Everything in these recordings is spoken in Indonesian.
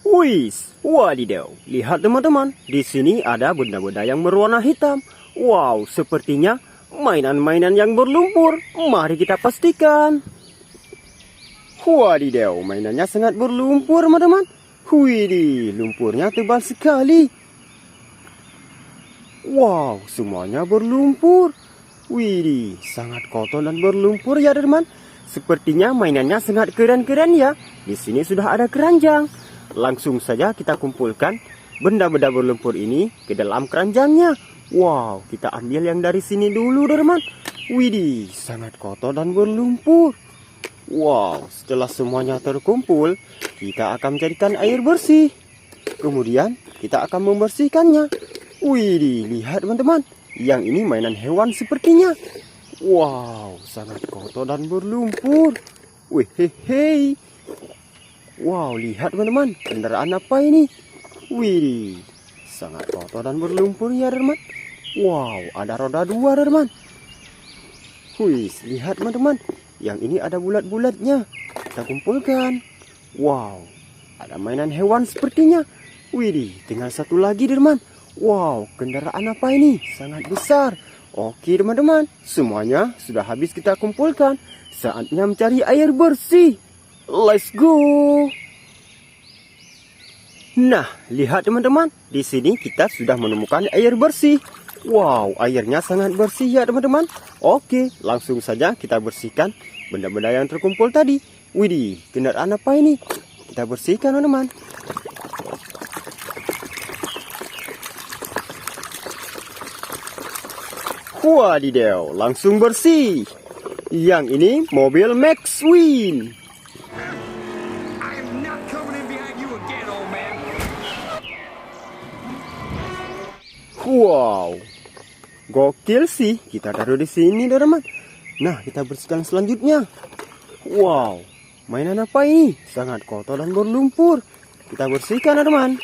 Wis, wadidaw. Lihat teman-teman, di sini ada benda-benda yang berwarna hitam. Wow, sepertinya mainan-mainan yang berlumpur. Mari kita pastikan. Wadidaw, mainannya sangat berlumpur teman-teman. Widih, lumpurnya tebal sekali. Wow, semuanya berlumpur. Widih, sangat kotor dan berlumpur ya teman. Sepertinya mainannya sangat keren-keren ya. Di sini sudah ada keranjang. Langsung saja kita kumpulkan benda-benda berlumpur ini ke dalam keranjangnya. Wow, kita ambil yang dari sini dulu teman. Widih, sangat kotor dan berlumpur. Wow, setelah semuanya terkumpul, kita akan menjadikan air bersih. Kemudian kita akan membersihkannya. Widih, lihat teman-teman. Yang ini mainan hewan sepertinya. Wow, sangat kotor dan berlumpur. Wih, hehe. Wow, lihat teman-teman, kendaraan apa ini? Widih, sangat kotor dan berlumpur ya teman. Wow, ada roda 2 teman. Wih, lihat teman-teman, yang ini ada bulat-bulatnya. Kita kumpulkan. Wow, ada mainan hewan sepertinya. Widih, tinggal satu lagi teman. Wow, kendaraan apa ini? Sangat besar. Oke teman-teman, semuanya sudah habis kita kumpulkan. Saatnya mencari air bersih. Let's go. Nah, lihat teman-teman, di sini kita sudah menemukan air bersih. Wow, airnya sangat bersih ya teman-teman. Oke, langsung saja kita bersihkan benda-benda yang terkumpul tadi. Widih, kendaraan apa ini? Kita bersihkan teman-teman. Wadidaw, langsung bersih. Yang ini mobil McQueen. Wow, gokil sih. Kita taruh di sini teman. Nah, kita bersihkan selanjutnya. Wow, mainan apa ini? Sangat kotor dan berlumpur. Kita bersihkan teman.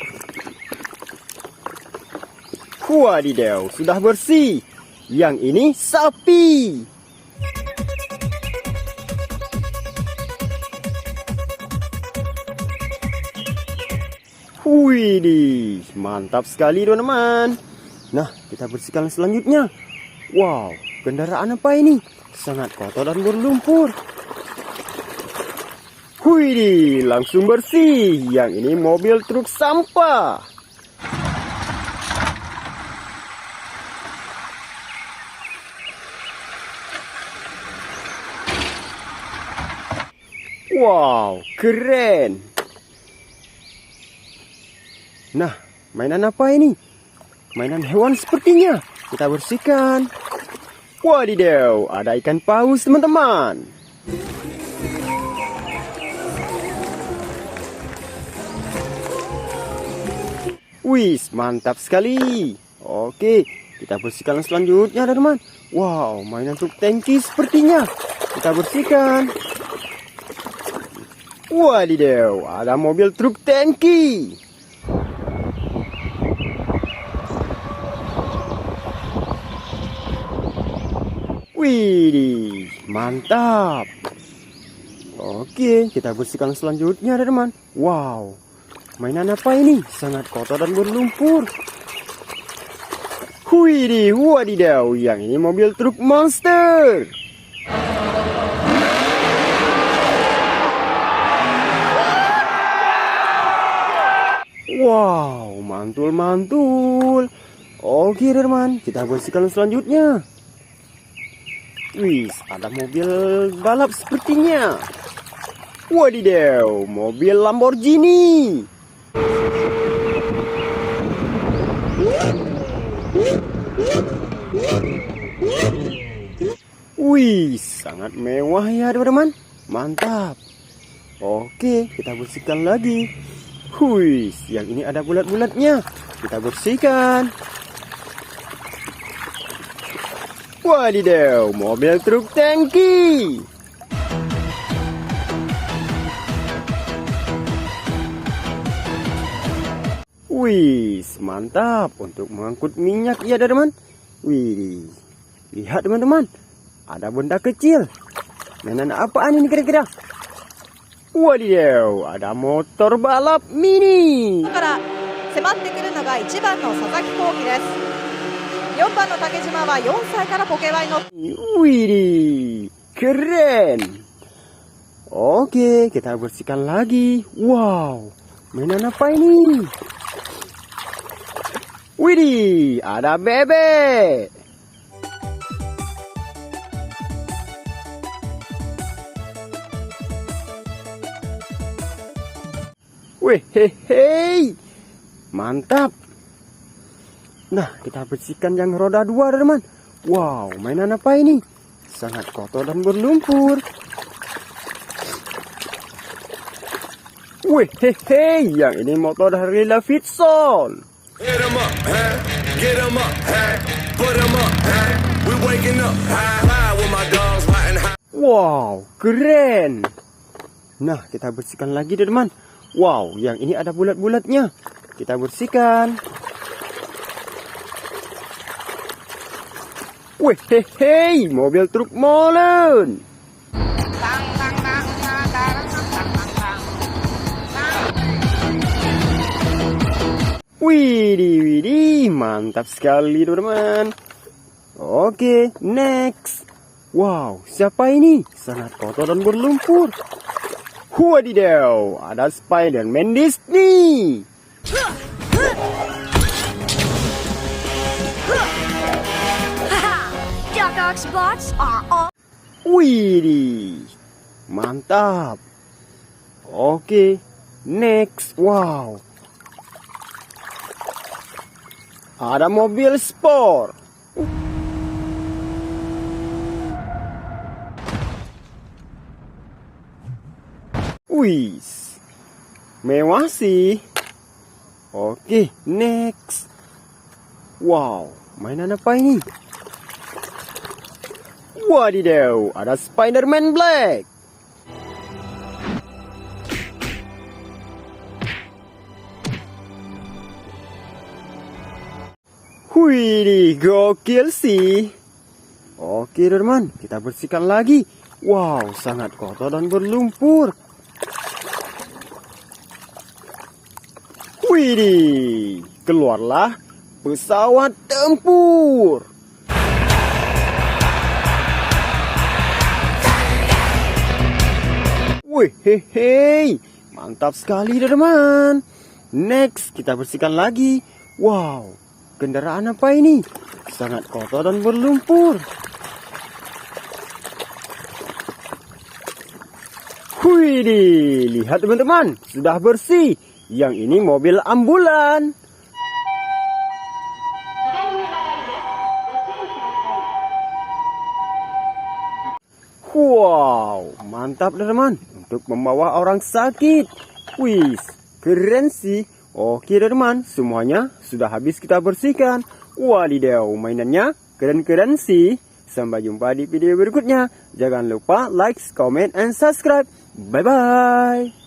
Wadidaw, sudah bersih. Yang ini sapi. Widih, mantap sekali teman-teman. Nah, kita bersihkan selanjutnya. Wow, kendaraan apa ini? Sangat kotor dan berlumpur. Widih, langsung bersih. Yang ini mobil truk sampah. Wow, keren. Nah, mainan apa ini? Mainan hewan sepertinya. Kita bersihkan. Wadidaw, ada ikan paus teman-teman. Wis, mantap sekali. Oke, kita bersihkan selanjutnya teman-teman. Wow, mainan truk tangki sepertinya. Kita bersihkan. Wadidaw, ada mobil truk tangki. Widih, mantap. Oke, kita bersihkan selanjutnya teman. Wow, mainan apa ini? Sangat kotor dan berlumpur. Widih, wadidaw, yang ini mobil truk monster. Wow, mantul-mantul. Oke teman, kita bersihkan selanjutnya. Wih, ada mobil balap sepertinya. Wadidaw, mobil Lamborghini. Wih, sangat mewah ya teman-teman. Mantap. Oke, kita bersihkan lagi. Wih, yang ini ada bulat-bulatnya. Kita bersihkan. Wadidaw, mobil truk tangki. Wih, mantap untuk mengangkut minyak ya teman-teman. Wih, lihat teman-teman, ada benda kecil. Mainan apaan ini kira-kira? Wadidaw, ada motor balap mini. から迫ってくるのが1番の佐々木幸輝です。4番の竹島は4歳からポケバイの Widih, keren. Oke, kita bersihkan lagi. Wow, mainan apa ini? Widih, ada bebek. Wih, hehe, mantap. Nah, kita bersihkan yang roda 2, teman. Wow, mainan apa ini? Sangat kotor dan berlumpur. Wih, hehe, yang ini motor dari Davidson. Hit 'em up, huh? Get 'em up, huh? Put 'em up, huh? We waking up high with my dogs riding high. Wow, keren. Nah, kita bersihkan lagi, teman. Wow, yang ini ada bulat-bulatnya. Kita bersihkan. Wih, hehe, mobil truk molen. Widih, widih, mantap sekali, teman-teman. Oke, next. Wow, siapa ini? Sangat kotor dan berlumpur. Wadidaw, ada Spider-Man Disney. Doc Ock's bots are all. Widih, mantap. Oke, next. Wow, ada mobil sport. Wis, mewah sih. Oke, next. Wow, mainan apa ini? Wadidaw, ada Spider-Man Black. Wih, gokil sih. Oke, teman, kita bersihkan lagi. Wow, sangat kotor dan berlumpur. Widih, keluarlah pesawat tempur. Wih, hehe, mantap sekali, teman. Next, kita bersihkan lagi. Wow, kendaraan apa ini? Sangat kotor dan berlumpur. Widih, lihat teman-teman, sudah bersih. Yang ini mobil ambulan. Wow, mantap teman-teman. Untuk membawa orang sakit. Wih, keren sih. Oke teman, semuanya sudah habis kita bersihkan. Wadidaw, mainannya keren-keren sih. Sampai jumpa di video berikutnya. Jangan lupa like, comment, and subscribe. Bye-bye.